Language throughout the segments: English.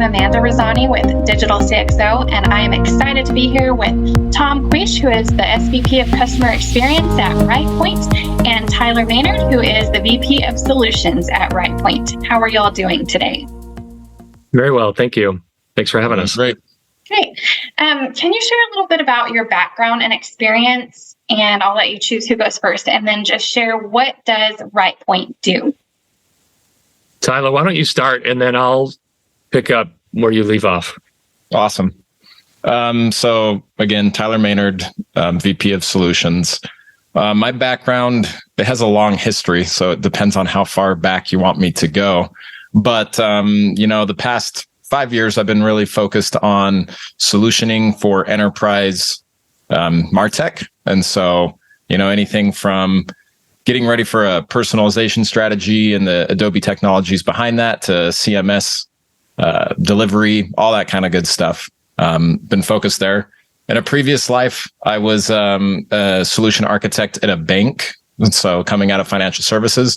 I'm Amanda Razani with Digital CxO, and I am excited to be here with Tom Quish, who is the SVP of Customer Experience at Rightpoint, and Tyler Maynard, who is the VP of Solutions at Rightpoint. How are y'all doing today? Very well, thank you. Thanks for having us. Great. Great. Can you share a little bit about your background and experience? And I'll let you choose who goes first, and then just share, what does Rightpoint do? Tyler, why don't you start, and then I'll pick up where you leave off. Awesome. So again, Tyler Maynard, VP of Solutions. My background, it has a long history, so it depends on how far back you want me to go. But, the past 5 years, I've been really focused on solutioning for enterprise MarTech. And so, anything from getting ready for a personalization strategy and the Adobe technologies behind that to CMS delivery, all that kind of good stuff. Been focused there. In a previous life, I was a solution architect at a bank. And so coming out of financial services.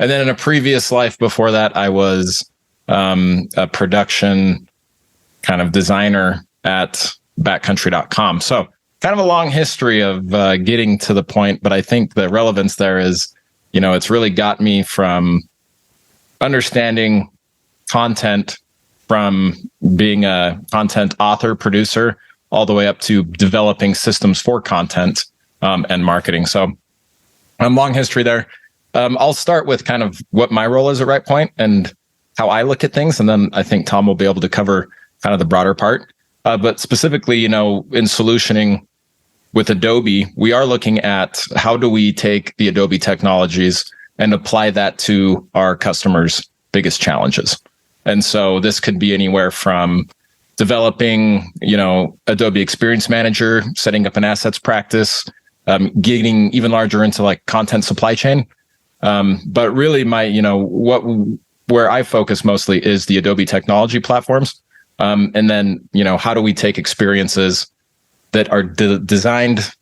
And then in a previous life before that, I was a production kind of designer at backcountry.com. So kind of a long history of getting to the point, but I think the relevance there is, it's really got me from understanding content, from being a content author, producer, all the way up to developing systems for content and marketing. So long history there. I'll start with kind of what my role is at Rightpoint and how I look at things, and then I think Tom will be able to cover kind of the broader part. But specifically, in solutioning with Adobe, we are looking at how do we take the Adobe technologies and apply that to our customers' biggest challenges. And so this could be anywhere from developing, Adobe Experience Manager, setting up an assets practice, getting even larger into like content supply chain. But really where I focus mostly is the Adobe technology platforms. And then, how do we take experiences that are designed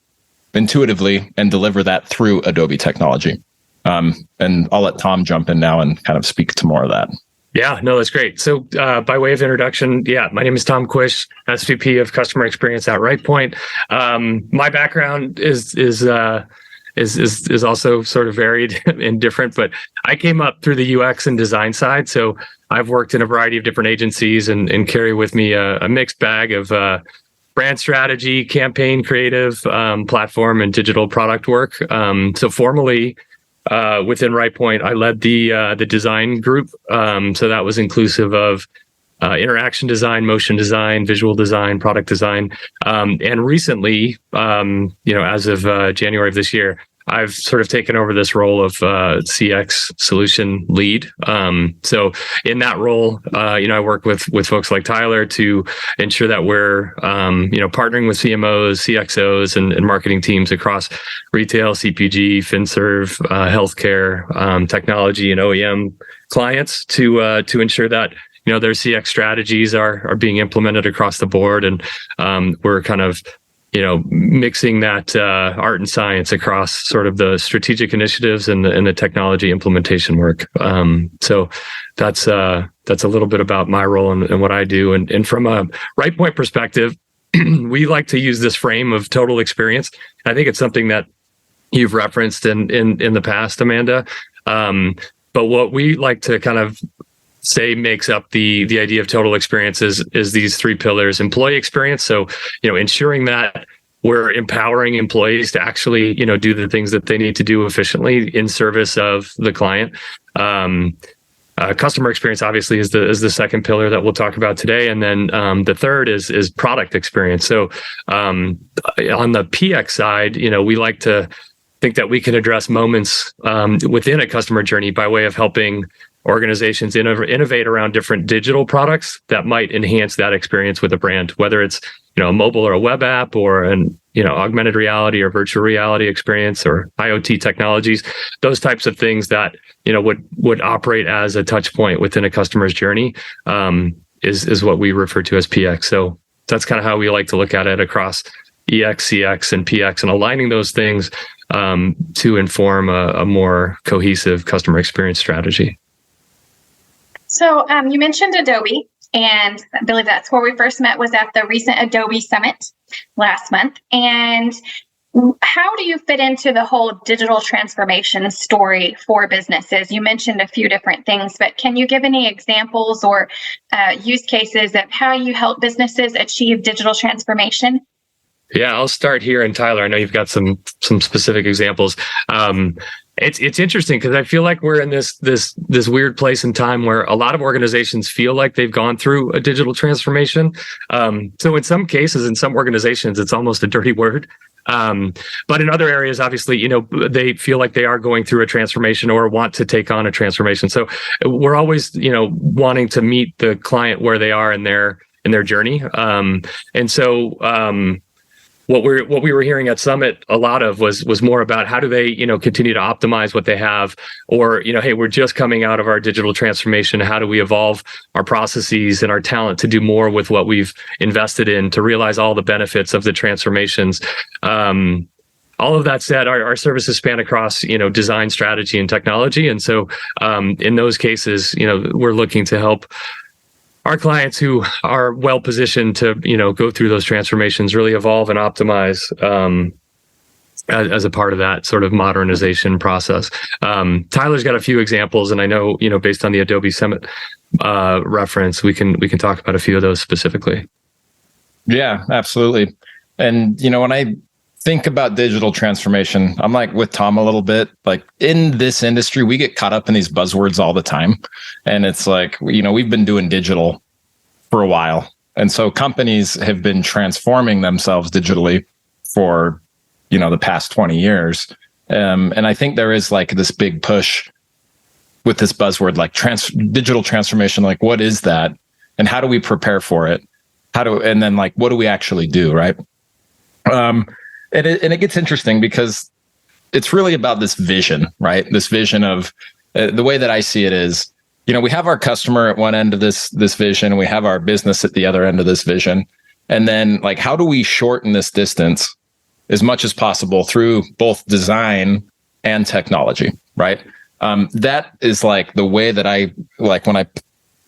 intuitively and deliver that through Adobe technology? And I'll let Tom jump in now and kind of speak to more of that. Yeah, no, that's great. So by way of introduction, my name is Tom Quish, SVP of Customer Experience at Rightpoint. My background is also sort of varied and different, but I came up through the UX and design side. So I've worked in a variety of different agencies and carry with me a mixed bag of brand strategy, campaign creative, platform, and digital product work. So formally, within Rightpoint, I led the design group. So that was inclusive of interaction design, motion design, visual design, product design. And recently, as of January of this year, I've sort of taken over this role of CX solution lead. So in that role, I work with folks like Tyler to ensure that we're, partnering with CMOs, CXOs, and marketing teams across retail, CPG, FinServe, healthcare, technology, and OEM clients to ensure that their CX strategies are being implemented across the board, and we're kind of mixing that art and science across sort of the strategic initiatives and the technology implementation work. So that's a little bit about my role and what I do. And from a Rightpoint perspective, we like to use this frame of total experience. I think it's something that you've referenced in the past, Amanda. But what we like to kind of say makes up the idea of total experience is these three pillars: employee experience. So, ensuring that we're empowering employees to actually, do the things that they need to do efficiently in service of the client. Customer experience obviously is the second pillar that we'll talk about today. And then the third is product experience. So on the PX side, we like to think that we can address moments within a customer journey by way of helping organizations innovate around different digital products that might enhance that experience with a brand, whether it's a mobile or a web app or an augmented reality or virtual reality experience or IoT technologies. Those types of things that would operate as a touch point within a customer's journey is what we refer to as PX. So that's kind of how we like to look at it across EX, CX, and PX, and aligning those things to inform a more cohesive customer experience strategy. So you mentioned Adobe. And I believe that's where we first met, was at the recent Adobe Summit last month. And how do you fit into the whole digital transformation story for businesses? You mentioned a few different things, but can you give any examples or use cases of how you help businesses achieve digital transformation? Yeah, I'll start here. And Tyler, I know you've got some specific examples. It's interesting because I feel like we're in this weird place in time where a lot of organizations feel like they've gone through a digital transformation. So in some cases, in some organizations, it's almost a dirty word. But in other areas, obviously, they feel like they are going through a transformation or want to take on a transformation. So we're always, wanting to meet the client where they are in their journey. And so what we were hearing at Summit a lot of was more about how do they, continue to optimize what they have, or, hey, we're just coming out of our digital transformation. How do we evolve our processes and our talent to do more with what we've invested in to realize all the benefits of the transformations? All of that said, our services span across, design, strategy, and technology. And so in those cases, we're looking to help our clients who are well positioned to, go through those transformations, really evolve and optimize as a part of that sort of modernization process. Tyler's got a few examples, and I know, based on the Adobe Summit reference, we can talk about a few of those specifically. Yeah, absolutely. And when I think about digital transformation, I'm like with Tom a little bit. Like in this industry, we get caught up in these buzzwords all the time. And it's like, we've been doing digital for a while. And so companies have been transforming themselves digitally for, the past 20 years. And I think there is like this big push with this buzzword, like digital transformation. Like, what is that? And how do we prepare for it? And then like, what do we actually do? Right. And it gets interesting because it's really about this vision, right? This vision of the way that I see it is, we have our customer at one end of this vision, and we have our business at the other end of this vision. And then like, how do we shorten this distance as much as possible through both design and technology, right? That is like the way that I like when I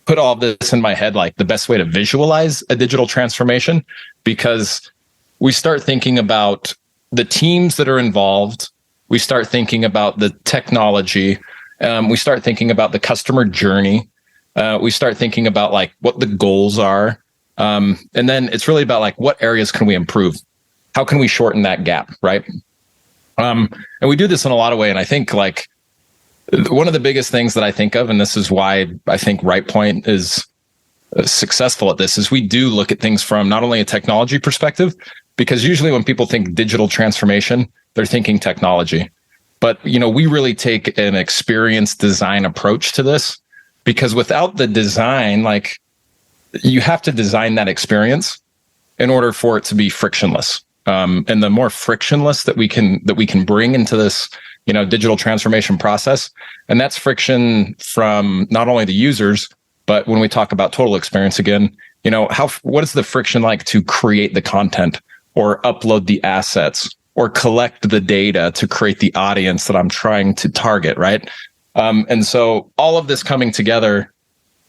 put all this in my head, like the best way to visualize a digital transformation, because we start thinking about the teams that are involved. We start thinking about the technology. We start thinking about the customer journey. We start thinking about like what the goals are. And then it's really about like what areas can we improve? How can we shorten that gap, right? And we do this in a lot of ways. And I think like one of the biggest things that I think of, and this is why I think Rightpoint is successful at this, is we do look at things from not only a technology perspective, because usually when people think digital transformation, they're thinking technology. But, we really take an experience design approach to this, because without the design, like you have to design that experience in order for it to be frictionless. And the more frictionless that we can bring into this, digital transformation process, and that's friction from not only the users, but when we talk about total experience again, what is the friction like to create the content, or upload the assets, or collect the data to create the audience that I'm trying to target, right? And so all of this coming together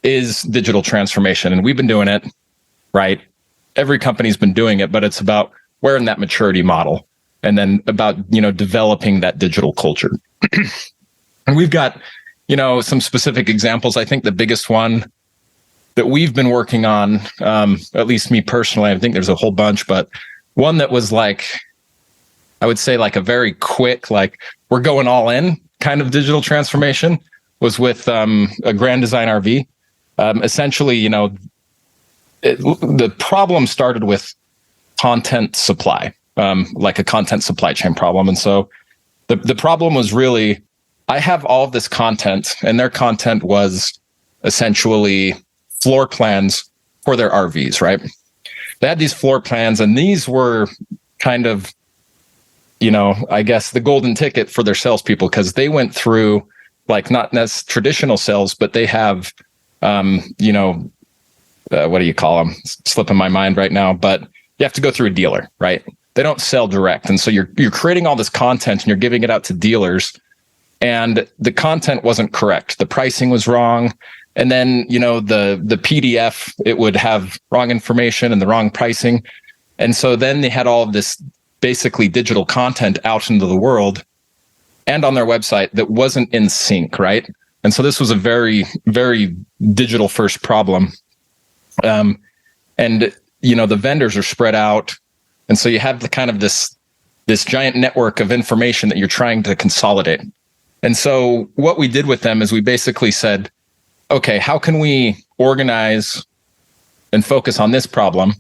is digital transformation, and we've been doing it, right? Every company's been doing it, but it's about where in that maturity model, and then about, developing that digital culture. And we've got, some specific examples. I think the biggest one that we've been working on, at least me personally, I think there's a whole bunch, but one that was like, I would say like a very quick, like we're going all in kind of digital transformation, was with a Grand Design RV. Essentially, the problem started with content supply, like a content supply chain problem. And so the problem was really, I have all of this content, and their content was essentially floor plans for their RVs, right? They had these floor plans, and these were kind of, I guess the golden ticket for their salespeople, because they went through like not as traditional sales, but they have, what do you call them? It's slipping my mind right now, but you have to go through a dealer, right? They don't sell direct. And so you're creating all this content and you're giving it out to dealers, and the content wasn't correct. The pricing was wrong. And then, the PDF, it would have wrong information and the wrong pricing. And so then they had all of this basically digital content out into the world and on their website that wasn't in sync, right? And so this was a very, very digital first problem. And, the vendors are spread out. And so you have the kind of this giant network of information that you're trying to consolidate. And so what we did with them is we basically said, okay, how can we organize and focus on this problem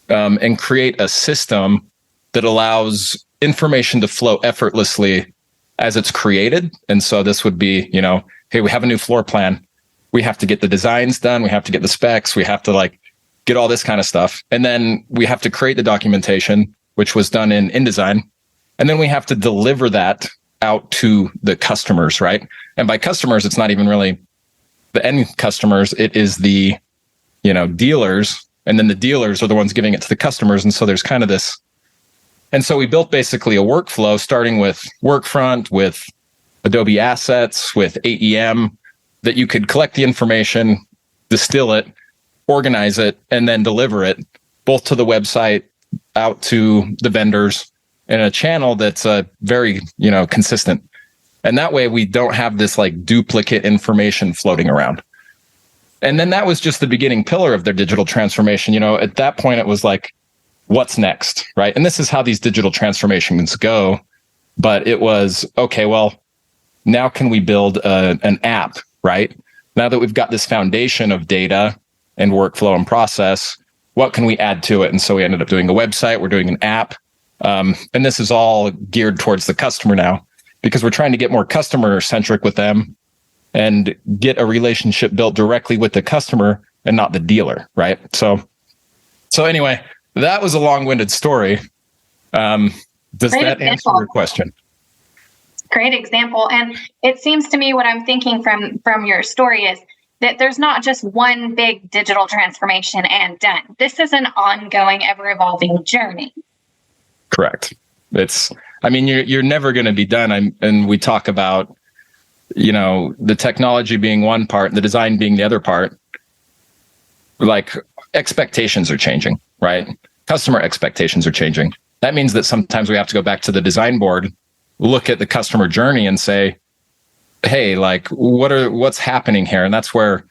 and create a system that allows information to flow effortlessly as it's created? And so this would be, hey, we have a new floor plan. We have to get the designs done. We have to get the specs. We have to get all this kind of stuff. And then we have to create the documentation, which was done in InDesign. And then we have to deliver that out to the customers, right? And by customers, it's not even really the end customers. It is the, dealers. And then the dealers are the ones giving it to the customers. And so there's kind of this. And so we built basically a workflow starting with Workfront, with Adobe Assets, with AEM, that you could collect the information, distill it, organize it, and then deliver it both to the website, out to the vendors in a channel that's very, consistent. And that way we don't have this duplicate information floating around. And then that was just the beginning pillar of their digital transformation. At that point, it was what's next, right? And this is how these digital transformations go. But it was, okay, well, now can we build an app, right? Now that we've got this foundation of data and workflow and process, what can we add to it? And so we ended up doing a website, we're doing an app. And this is all geared towards the customer now, because we're trying to get more customer centric with them and get a relationship built directly with the customer and not the dealer, right? So anyway, that was a long-winded story. Does Great that example. answer your question? Great example. And it seems to me what I'm thinking from your story is that there's not just one big digital transformation and done. This is an ongoing, ever-evolving journey. Correct. You're never going to be done. And we talk about, the technology being one part, the design being the other part. Expectations are changing, right? Customer expectations are changing. That means that sometimes we have to go back to the design board, look at the customer journey and say, hey, what's happening here? And that's where,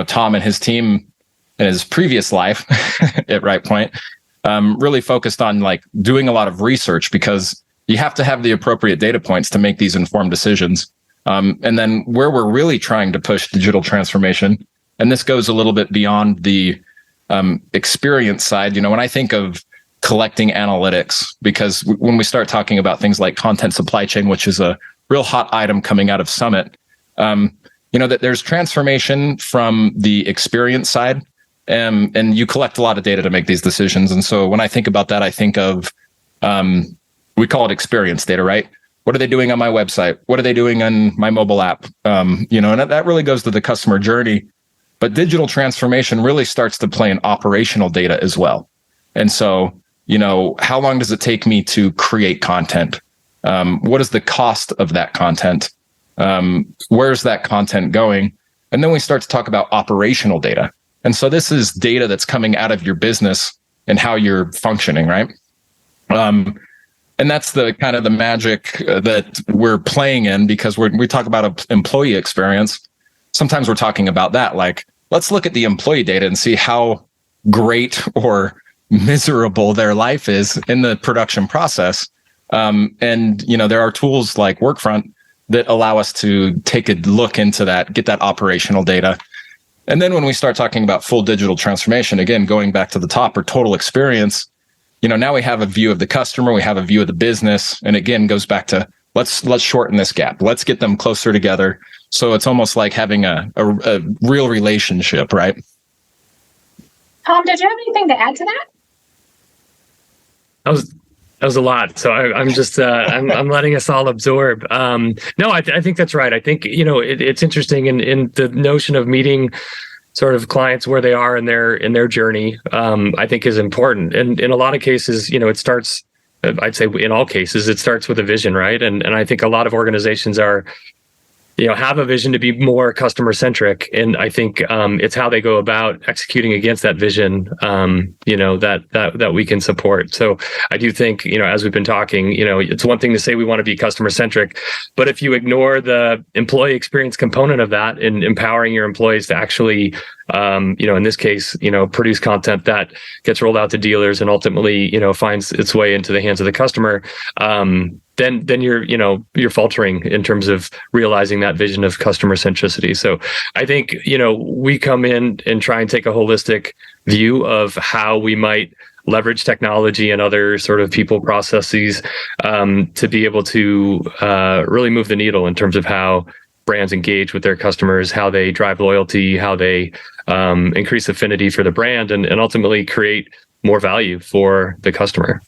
Tom and his team in his previous life at Rightpoint really focused on doing a lot of research, because you have to have the appropriate data points to make these informed decisions. And then where we're really trying to push digital transformation, and this goes a little bit beyond the experience side, when I think of collecting analytics, because when we start talking about things like content supply chain, which is a real hot item coming out of Summit, that there's transformation from the experience side, and you collect a lot of data to make these decisions. And so when I think about that, I think of, we call it experience data, right? What are they doing on my website? What are they doing on my mobile app? And that really goes to the customer journey. But digital transformation really starts to play in operational data as well. And so, how long does it take me to create content? What is the cost of that content? Where's that content going? And then we start to talk about operational data. And so this is data that's coming out of your business and how you're functioning, right? And that's the kind of the magic that we're playing in, because we talk about employee experience. Sometimes we're talking about that, let's look at the employee data and see how great or miserable their life is in the production process. And there are tools like Workfront that allow us to take a look into that, get that operational data. And then when we start talking about full digital transformation, again, going back to the top, or total experience, now we have a view of the customer, we have a view of the business, and again, goes back to let's shorten this gap. Let's get them closer together. So it's almost like having a real relationship, right? Tom, did you have anything to add to that? That was a lot. So I'm just I'm letting us all absorb. No, I think that's right. I think it's interesting in the notion of meeting sort of clients where they are in their journey. I think is important, and in a lot of cases, it starts. I'd say in all cases, it starts with a vision, right? And I think a lot of organizations are have a vision to be more customer centric. And I think it's how they go about executing against that vision, that we can support. So I do think, as we've been talking, it's one thing to say we want to be customer centric, but if you ignore the employee experience component of that and empowering your employees to actually, in this case, produce content that gets rolled out to dealers and ultimately, finds its way into the hands of the customer, then you're faltering in terms of realizing that vision of customer centricity. So I think, we come in and try and take a holistic view of how we might leverage technology and other sort of people processes to be able to really move the needle in terms of how brands engage with their customers, how they drive loyalty, how they increase affinity for the brand, and ultimately create more value for the customer.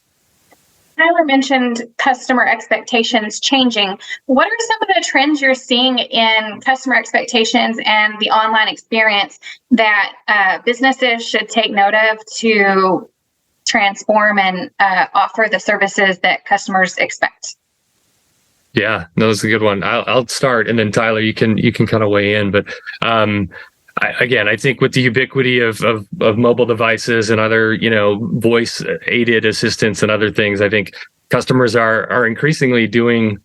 Tyler mentioned customer expectations changing. What are some of the trends you're seeing in customer expectations and the online experience that businesses should take note of to transform and offer the services that customers expect? Yeah, no, that's a good one. I'll start, and then Tyler, you can kind of weigh in. But I think with the ubiquity of mobile devices and other, voice aided assistants and other things, I think customers are increasingly doing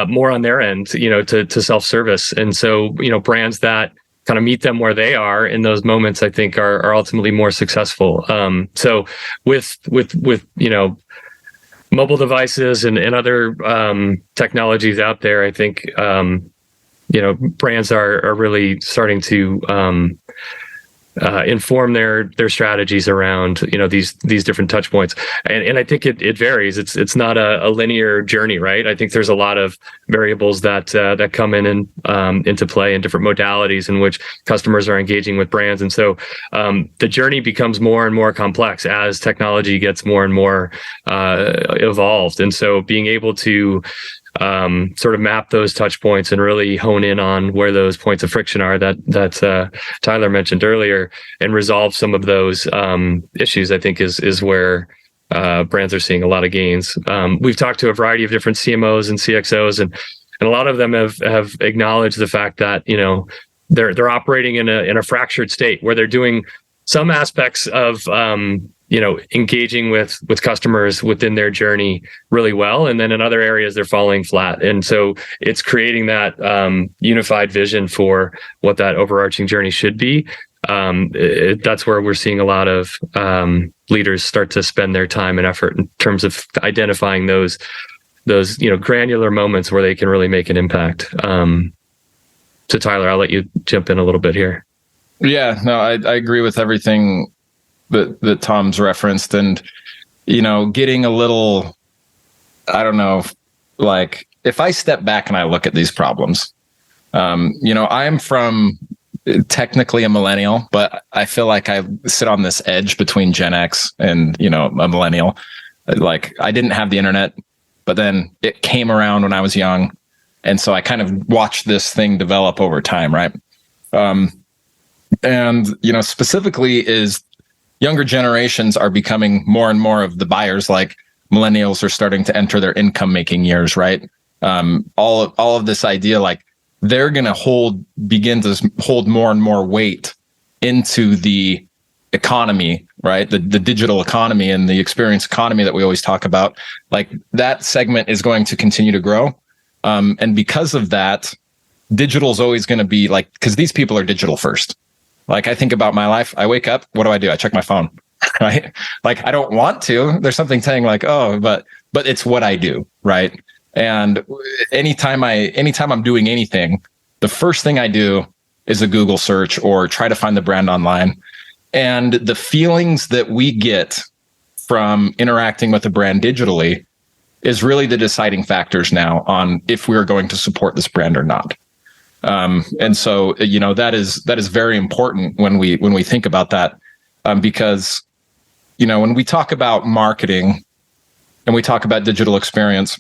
more on their end, to self-service. And so, brands that kind of meet them where they are in those moments, I think are ultimately more successful. So with mobile devices and other technologies out there, I think brands are really starting to inform their strategies around these different touch points, and I think it varies. It's not a linear journey, right? I think there's a lot of variables that come in and into play in different modalities in which customers are engaging with brands, and so the journey becomes more and more complex as technology gets more and more evolved, and so being able to sort of map those touch points and really hone in on where those points of friction are that Tyler mentioned earlier, and resolve some of those issues, I think is where brands are seeing a lot of gains. We've talked to a variety of different CMOs and CXOs, and a lot of them have acknowledged the fact that they're operating in a fractured state where they're doing some aspects of engaging with customers within their journey really well, and then in other areas they're falling flat. And so it's creating that unified vision for what that overarching journey should be. That's where we're seeing a lot of leaders start to spend their time and effort in terms of identifying those granular moments where they can really make an impact. So Tyler, I'll let you jump in a little bit here. Yeah, no, I agree with everything that Tom's referenced, and getting a little, I don't know, like if I step back and I look at these problems, I'm from technically a millennial, but I feel like I sit on this edge between Gen X and a millennial. Like I didn't have the internet, but then it came around when I was young, and so I kind of watched this thing develop over time, right? And specifically is younger generations are becoming more and more of the buyers. Like millennials are starting to enter their income making years, right? All of this idea, like they're going to begin to hold more and more weight into the economy, right? The digital economy and the experience economy that we always talk about. Like that segment is going to continue to grow. And because of that, digital is always going to be like, because these people are digital first. Like I think about my life, I wake up, what do? I check my phone, right? Like I don't want to. There's something saying like, oh, but it's what I do, right? And anytime I'm doing anything, the first thing I do is a Google search or try to find the brand online. And the feelings that we get from interacting with a brand digitally is really the deciding factors now on if we're going to support this brand or not. And so, that is very important when we think about that, because, when we talk about marketing and we talk about digital experience,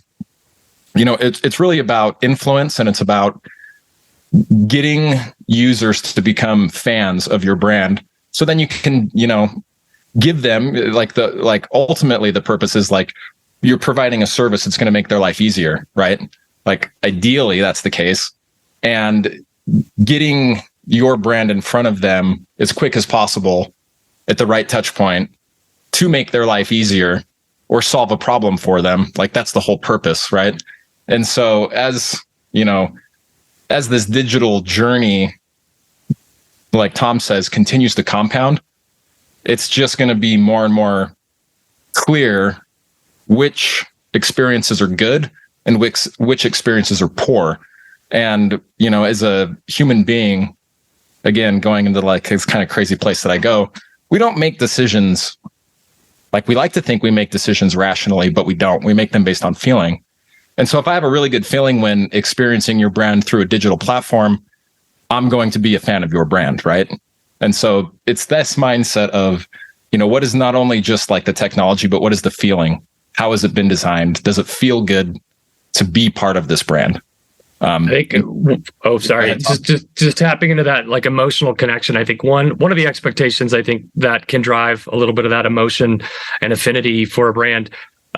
it's really about influence, and it's about getting users to become fans of your brand. So then you can, give them ultimately the purpose is like you're providing a service that's going to make their life easier, right? Like ideally that's the case. and getting your brand in front of them as quick as possible at the right touch point to make their life easier or solve a problem for them. Like, that's the whole purpose, right? And so as this digital journey, like Tom says, continues to compound, it's just going to be more and more clear which experiences are good and which experiences are poor. And, as a human being, again, going into like this kind of crazy place that I go, we don't make decisions. Like, we like to think we make decisions rationally, but we don't. We make them based on feeling. And so if I have a really good feeling when experiencing your brand through a digital platform, I'm going to be a fan of your brand, right? And so it's this mindset of, what is not only just like the technology, but what is the feeling? How has it been designed? Does it feel good to be part of this brand? Just tapping into that like emotional connection. I think one of the expectations I think that can drive a little bit of that emotion and affinity for a brand.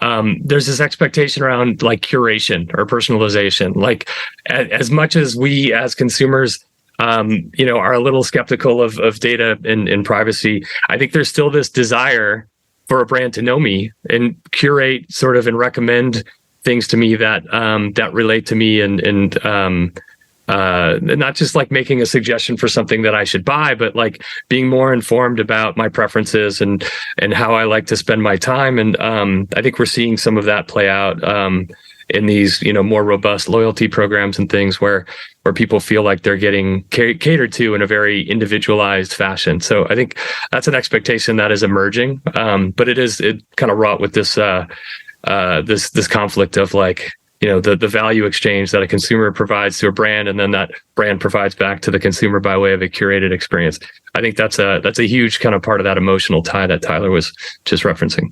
There's this expectation around like curation or personalization. Like, as much as we as consumers, are a little skeptical of data and privacy, I think there's still this desire for a brand to know me and curate sort of and recommend things to me that relate to me and not just like making a suggestion for something that I should buy, but like being more informed about my preferences and how I like to spend my time. And I think we're seeing some of that play out in these more robust loyalty programs and things where people feel like they're getting catered to in a very individualized fashion. So I think that's an expectation that is emerging, but it kind of wrought with this this conflict of like, the value exchange that a consumer provides to a brand, and then that brand provides back to the consumer by way of a curated experience. I think that's a huge kind of part of that emotional tie that Tyler was just referencing.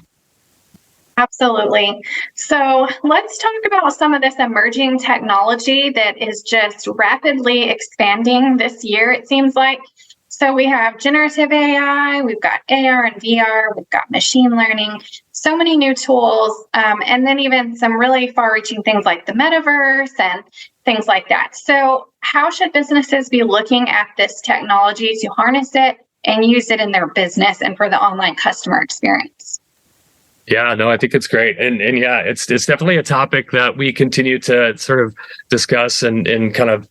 Absolutely. So let's talk about some of this emerging technology that is just rapidly expanding this year, it seems like. So we have generative AI, we've got AR and VR, we've got machine learning, so many new tools, and then even some really far-reaching things like the metaverse and things like that. So how should businesses be looking at this technology to harness it and use it in their business and for the online customer experience? Yeah, no, I think it's great. And yeah, it's definitely a topic that we continue to sort of discuss and kind of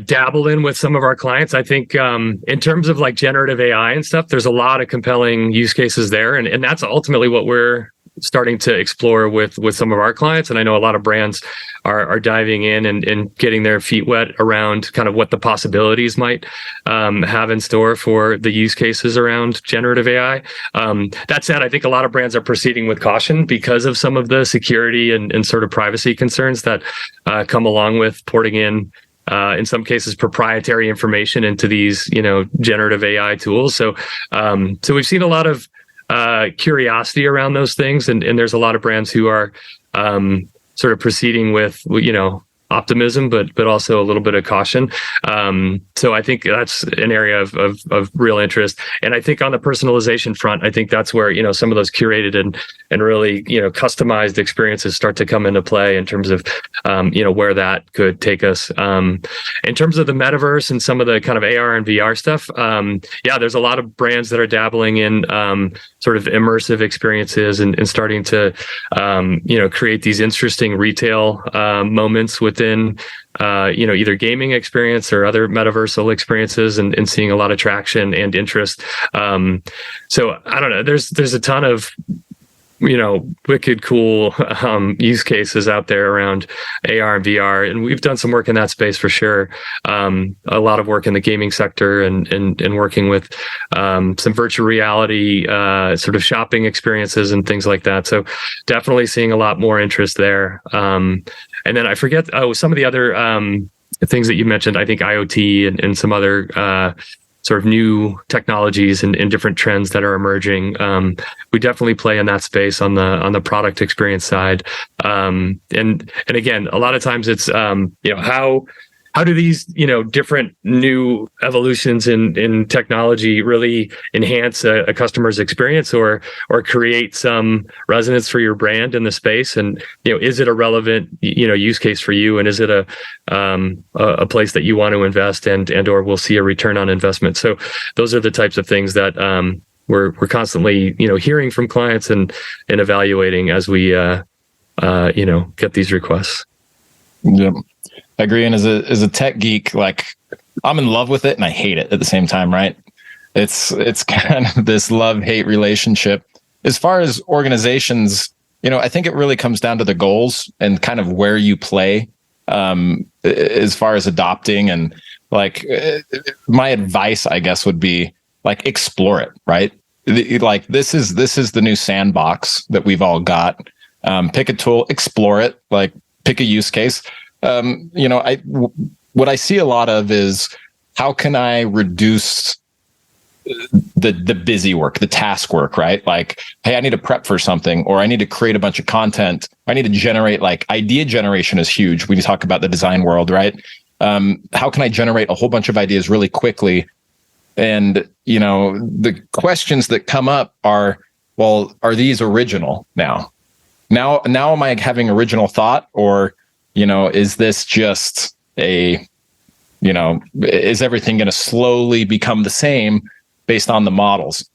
dabble in with some of our clients. I think in terms of like generative AI and stuff, there's a lot of compelling use cases there. And that's ultimately what we're starting to explore with some of our clients. And I know a lot of brands are diving in and getting their feet wet around kind of what the possibilities might have in store for the use cases around generative AI. That said, I think a lot of brands are proceeding with caution because of some of the security and sort of privacy concerns that come along with porting in some cases, proprietary information into these, generative AI tools. So we've seen a lot of curiosity around those things, and there's a lot of brands who are sort of proceeding with, optimism, but also a little bit of caution. So I think that's an area of real interest. And I think on the personalization front, I think that's where, some of those curated and really, customized experiences start to come into play in terms of, where that could take us. In terms of the metaverse and some of the kind of AR and VR stuff, there's a lot of brands that are dabbling in sort of immersive experiences and starting to, create these interesting retail moments within either gaming experience or other metaversal experiences, and seeing a lot of traction and interest. So I don't know, there's a ton of wicked cool use cases out there around AR and VR, and we've done some work in that space for sure. A lot of work in the gaming sector and working with some virtual reality sort of shopping experiences and things like that. So definitely seeing a lot more interest there. And then I forget some of the other things that you mentioned. I think IoT and some other sort of new technologies and different trends that are emerging. We definitely play in that space on the product experience side. And again, a lot of times it's how do these, different new evolutions in technology really enhance a customer's experience or create some resonance for your brand in the space? And, is it a relevant, use case for you? And is it a place that you want to invest and or will see a return on investment? So those are the types of things that we're constantly, hearing from clients and evaluating as we, get these requests. Yeah. I agree. And as a tech geek, like I'm in love with it and I hate it at the same time, right? It's kind of this love-hate relationship. As far as organizations, I think it really comes down to the goals and kind of where you play as far as adopting. And like my advice, I guess, would be like explore it, right? Like this is the new sandbox that we've all got. Pick a tool, explore it, like pick a use case. What I see a lot of is how can I reduce the busy work, the task work, right? Like, hey, I need to prep for something, or I need to create a bunch of content. I need to generate, like, idea generation is huge when you talk about the design world, right? How can I generate a whole bunch of ideas really quickly? And, the questions that come up are, well, are these original now? Now am I having original thought, or is this just is everything going to slowly become the same based on the models?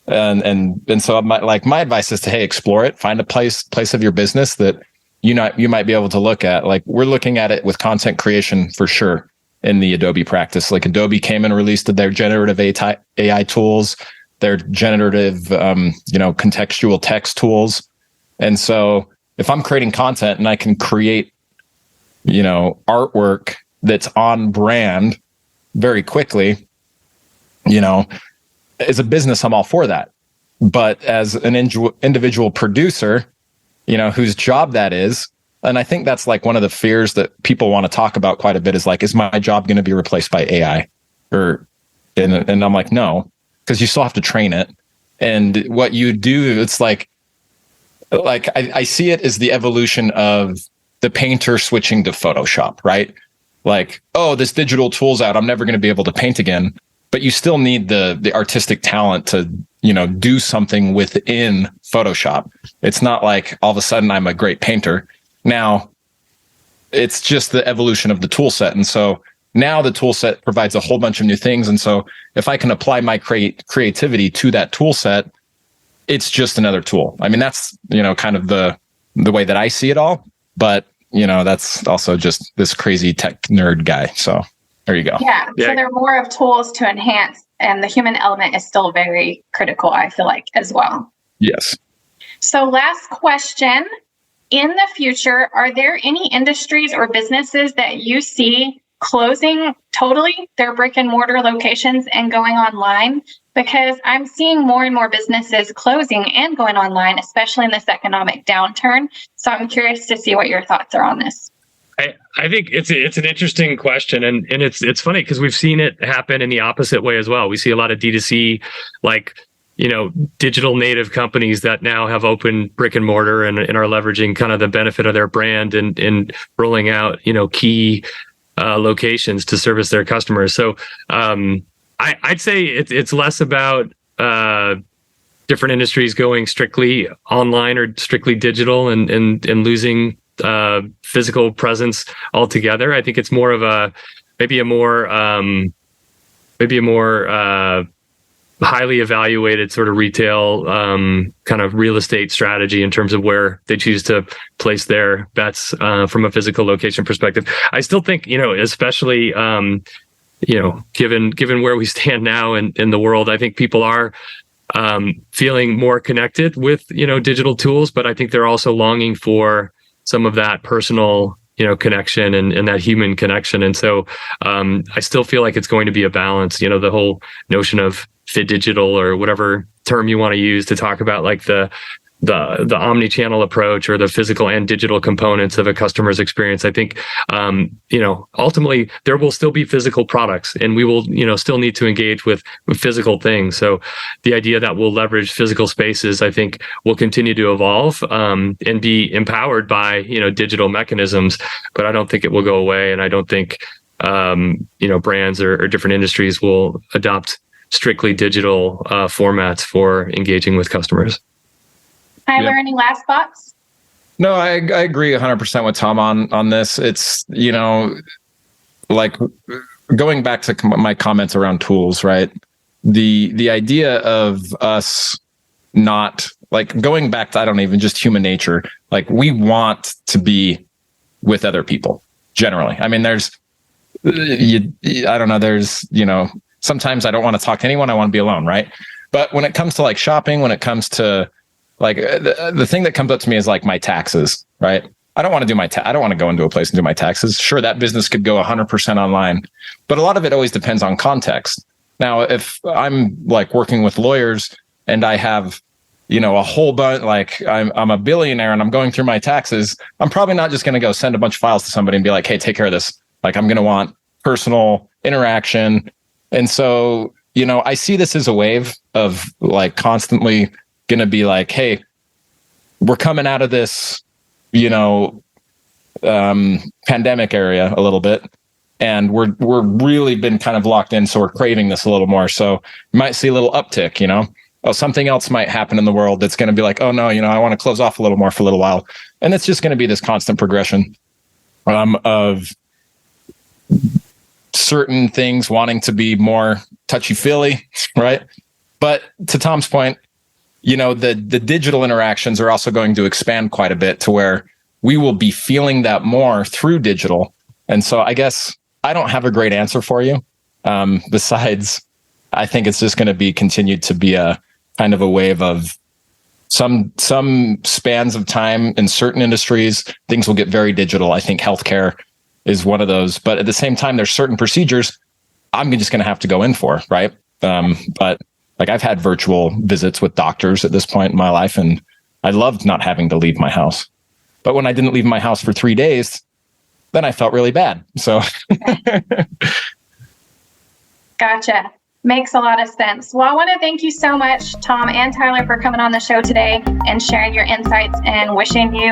And so my advice is to, hey, explore it, find a place of your business that you might be able to look at. Like we're looking at it with content creation for sure in the Adobe practice. Like Adobe came and released their generative AI tools, their generative, contextual text tools. And so if I'm creating content and I can create artwork that's on brand very quickly, as a business, I'm all for that. But as an individual producer, whose job that is, and I think that's like one of the fears that people want to talk about quite a bit is like, is my job going to be replaced by AI? And I'm like, no, because you still have to train it. And what you do, it's like I see it as the evolution of the painter switching to Photoshop, right? Like, oh, this digital tool's out, I'm never going to be able to paint again. But you still need the artistic talent to, do something within Photoshop. It's not like all of a sudden I'm a great painter. Now, it's just the evolution of the tool set. And so now the tool set provides a whole bunch of new things. And so if I can apply my creativity to that tool set, it's just another tool. I mean, that's, kind of the way that I see it all. But, that's also just this crazy tech nerd guy. So there you go. Yeah. So there are more of tools to enhance, and the human element is still very critical, I feel like, as well. Yes. So last question. In the future, are there any industries or businesses that you see closing totally their brick and mortar locations and going online? Because I'm seeing more and more businesses closing and going online, especially in this economic downturn. So I'm curious to see what your thoughts are on this. I think it's an interesting question, and it's funny because we've seen it happen in the opposite way as well. We see a lot of D2C, like, digital native companies that now have open brick and mortar and are leveraging kind of the benefit of their brand and rolling out, key locations to service their customers. So I'd say it's less about different industries going strictly online or strictly digital and losing physical presence altogether. I think it's more of maybe a more highly evaluated sort of retail kind of real estate strategy in terms of where they choose to place their bets from a physical location perspective. I still think, especially given where we stand now in the world, I think people are feeling more connected with digital tools, but I think they're also longing for some of that personal connection and that human connection. And so I still feel like it's going to be a balance. The whole notion of fit digital, or whatever term you want to use to talk about like the omni-channel approach or the physical and digital components of a customer's experience. I think, ultimately there will still be physical products, and we will, still need to engage with physical things. So the idea that we'll leverage physical spaces, I think, will continue to evolve and be empowered by, digital mechanisms, but I don't think it will go away. And I don't think brands or different industries will adopt strictly digital formats for engaging with customers. Tyler, any last thoughts? No, I agree 100% with Tom on this. It's, like going back to my comments around tools, right? The idea of us not like going back to, I don't even just human nature. Like we want to be with other people generally. I mean, sometimes I don't want to talk to anyone. I want to be alone. Right. But when it comes to like shopping, when it comes to like the thing that comes up to me is like my taxes, right? I don't want to do I don't want to go into a place and do my taxes. Sure, that business could go 100% online, but a lot of it always depends on context. Now, if I'm like working with lawyers and I have, a whole bunch, like I'm a billionaire and I'm going through my taxes, I'm probably not just going to go send a bunch of files to somebody and be like, hey, take care of this. Like I'm going to want personal interaction. And so, I see this as a wave of like constantly going to be like, hey, we're coming out of this, pandemic area a little bit. And we're really been kind of locked in. So we're craving this a little more. So you might see a little uptick, something else might happen in the world that's going to be like, oh no, I want to close off a little more for a little while. And it's just going to be this constant progression of certain things wanting to be more touchy-feely, right? But to Tom's point, the digital interactions are also going to expand quite a bit to where we will be feeling that more through digital. And so I guess I don't have a great answer for you. Besides, I think it's just going to be continued to be a kind of a wave of some spans of time in certain industries, things will get very digital. I think healthcare is one of those, but at the same time, there's certain procedures I'm just going to have to go in for, right? But like I've had virtual visits with doctors at this point in my life, and I loved not having to leave my house. But when I didn't leave my house for 3 days, then I felt really bad. So. Gotcha. Makes a lot of sense. Well, I want to thank you so much, Tom and Tyler, for coming on the show today and sharing your insights, and wishing you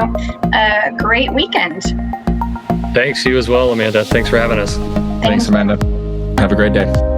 a great weekend. Thanks, you as well, Amanda. Thanks for having us. Thanks, Amanda. Have a great day.